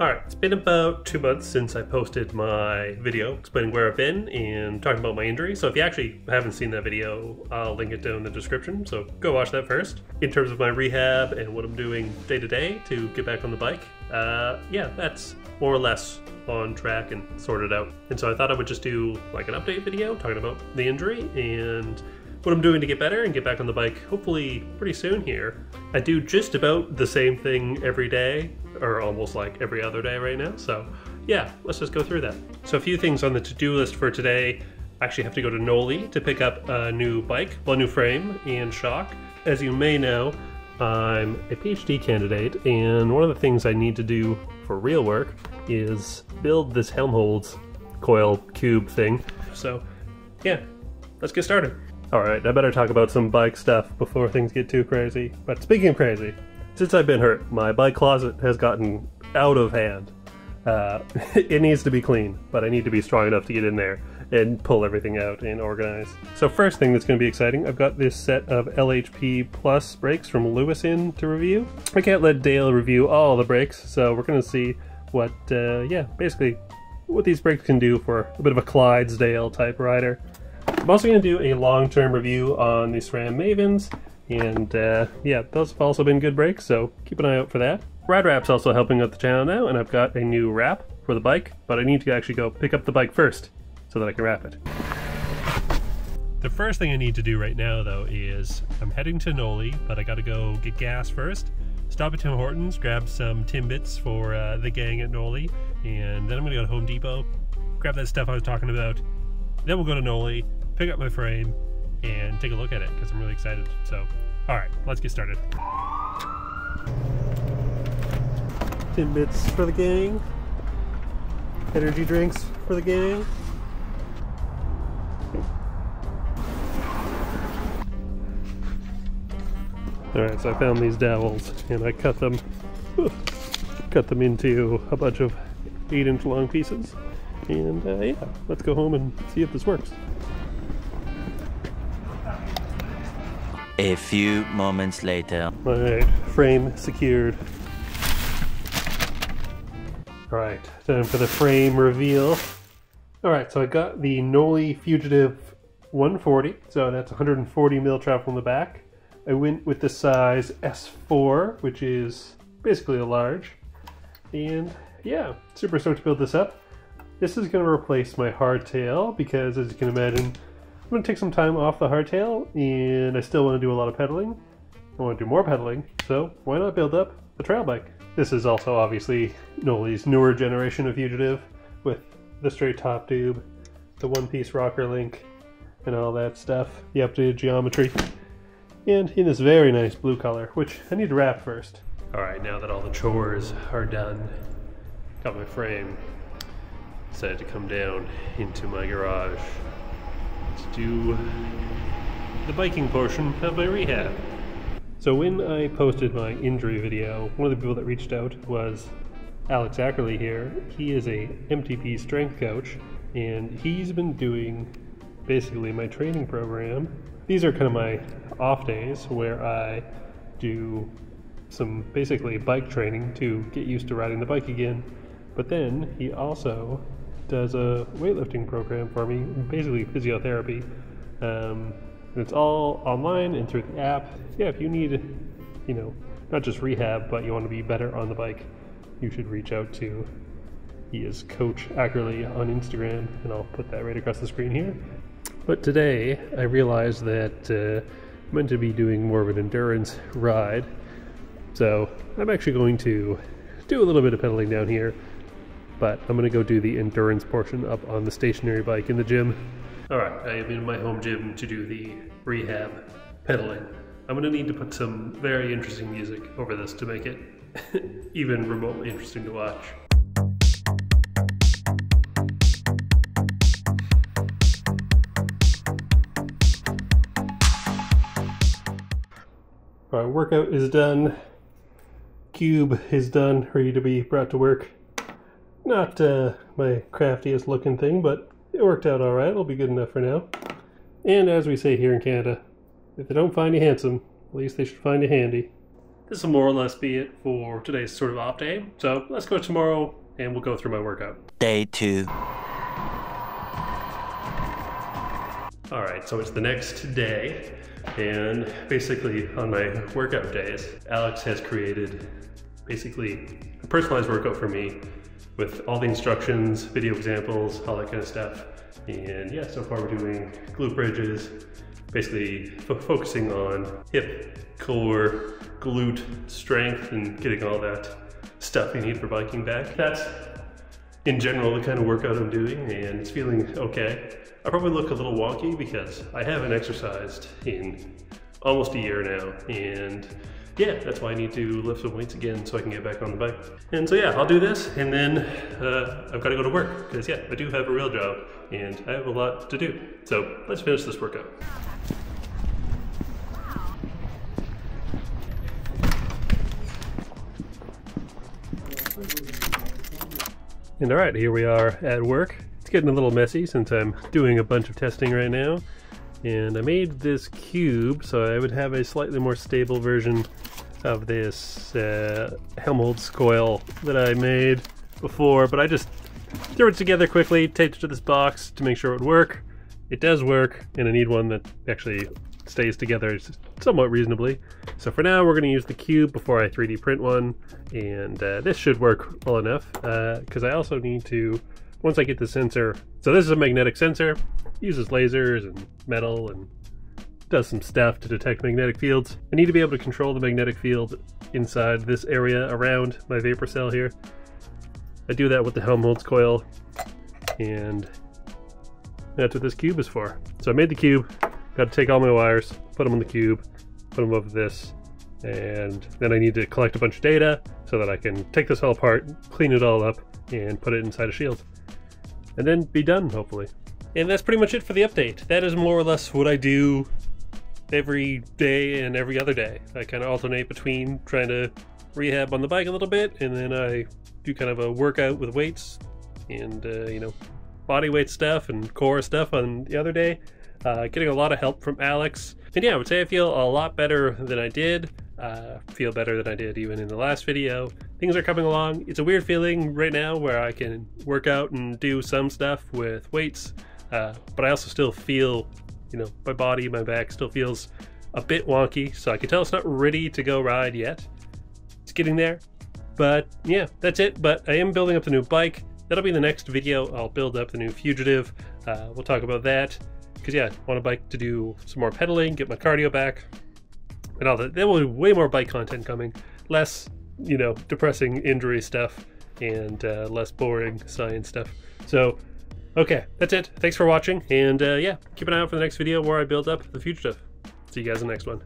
Alright, it's been about 2 months since I posted my video explaining where I've been and talking about my injury, so if you actually haven't seen that video, I'll link it down in the description, so go watch that first. In terms of my rehab and what I'm doing day to day to get back on the bike, yeah, that's more or less on track and sorted out. And so I thought I would just do like an update video talking about the injury and what I'm doing to get better and get back on the bike hopefully pretty soon here. I do just about the same thing every day, or almost like every other day right now, so yeah, let's just go through that. So a few things on the to-do list for today. I actually have to go to Noli to pick up a new bike, well, a new frame and shock. As you may know, I'm a PhD candidate, and one of the things I need to do for real work is build this Helmholtz coil cube thing. So yeah, let's get started. Alright, I better talk about some bike stuff before things get too crazy. But speaking of crazy, since I've been hurt, my bike closet has gotten out of hand. It needs to be clean, but I need to be strong enough to get in there and pull everything out and organize. So first thing that's going to be exciting, I've got this set of LHP Plus brakes from Lewis in to review. I can't let Dale review all the brakes, so we're going to see what, yeah, basically what these brakes can do for a bit of a Clydesdale type rider. I'm also going to do a long-term review on the SRAM Mavens, and yeah, those have also been good brakes, so keep an eye out for that. Ride Wrap's also helping out the channel now, and I've got a new wrap for the bike, but I need to actually go pick up the bike first so that I can wrap it. The first thing I need to do right now, though, is I'm heading to Noli, but I gotta go get gas first, stop at Tim Hortons, grab some Timbits for the gang at Noli, and then I'm gonna go to Home Depot, grab that stuff I was talking about, then we'll go to Noli, pick up my frame, and take a look at it, because I'm really excited. So, alright, let's get started. Timbits for the gang, energy drinks for the gang. Alright, so I found these dowels, and I cut them into a bunch of 8-inch long pieces. And yeah, let's go home and see if this works. A few moments later. Alright, frame secured. Alright, time for the frame reveal. Alright, so I got the Noli Fugitive 140, so that's 140 mil travel in the back. I went with the size S4, which is basically a large. And yeah, super stoked to build this up. This is going to replace my hardtail because, as you can imagine, I'm going to take some time off the hardtail, and I still want to do a lot of pedaling. I want to do more pedaling, so why not build up a trail bike? This is also obviously Noli's newer generation of Fugitive with the straight top tube, the one-piece rocker link, and all that stuff, the updated geometry, and in this very nice blue color, which I need to wrap first. Alright, now that all the chores are done, got my frame, decided to come down into my garage to do the biking portion of my rehab. So when I posted my injury video, one of the people that reached out was Alex Ackerley here. He is a MTP strength coach, and he's been doing basically my training program. These are kind of my off days where I do some basically bike training to get used to riding the bike again. But then he also does a weightlifting program for me, basically physiotherapy. It's all online and through the app. Yeah, if you need, you know, not just rehab, but you want to be better on the bike, you should reach out to, he is Coach Ackerley on Instagram, and I'll put that right across the screen here. But today I realized that I'm meant to be doing more of an endurance ride, so I'm actually going to do a little bit of pedaling down here, but I'm going to go do the endurance portion up on the stationary bike in the gym. Alright, I am in my home gym to do the rehab pedaling. I'm going to need to put some very interesting music over this to make it even remotely interesting to watch. Alright, workout is done. Cube is done, ready to be brought to work. Not my craftiest looking thing, but it worked out alright. It'll be good enough for now. And as we say here in Canada, if they don't find you handsome, at least they should find you handy. this will more or less be it for today's sort of off day. So let's go tomorrow and we'll go through my workout. Day 2. Alright, so it's the next day, and basically on my workout days, Alex has created basically a personalized workout for me with all the instructions, video examples, all that kind of stuff. And yeah, so far we're doing glute bridges, basically focusing on hip, core, glute strength, and getting all that stuff you need for biking back. That's in general the kind of workout I'm doing, and it's feeling okay. I probably look a little wonky because I haven't exercised in almost a year now, and yeah, that's why I need to lift some weights again so I can get back on the bike. And so yeah, I'll do this, and then I've got to go to work, because yeah, I do have a real job, and I have a lot to do. So let's finish this workout. And all right, here we are at work. It's getting a little messy since I'm doing a bunch of testing right now. And I made this cube so I would have a slightly more stable version of this Helmholtz coil that I made before, but I just threw it together quickly, taped it to this box to make sure it would work. It does work, and I need one that actually stays together somewhat reasonably. So for now, we're going to use the cube before I 3D print one, and this should work well enough, because I also need to, once I get the sensor, so this is a magnetic sensor, uses lasers and metal and does some stuff to detect magnetic fields. I need to be able to control the magnetic field inside this area around my vapor cell here. I do that with the Helmholtz coil, and that's what this cube is for. So I made the cube, got to take all my wires, put them on the cube, put them over this, and then I need to collect a bunch of data so that I can take this all apart, clean it all up, and put it inside a shield. And then be done, hopefully. And that's pretty much it for the update. That is more or less what I do every day and every other day. I kind of alternate between trying to rehab on the bike a little bit, and then I do kind of a workout with weights and, you know, body weight stuff and core stuff on the other day. Getting a lot of help from Alex. And yeah, I would say I feel a lot better than I did. Feel better than I did even in the last video. Things are coming along. It's a weird feeling right now where I can work out and do some stuff with weights, but I also still feel, you know, my body, my back still feels a bit wonky, so I can tell it's not ready to go ride yet. It's getting there, but yeah, that's it. But I am building up the new bike. That'll be the next video. I'll build up the new Fugitive. We'll talk about that, because yeah, I want a bike to do some more pedaling, get my cardio back, and all that. There will be way more bike content coming, less, you know, depressing injury stuff, and less boring science stuff. So okay, that's it. Thanks for watching, and yeah, keep an eye out for the next video where I build up the Fugitive. See you guys in the next one.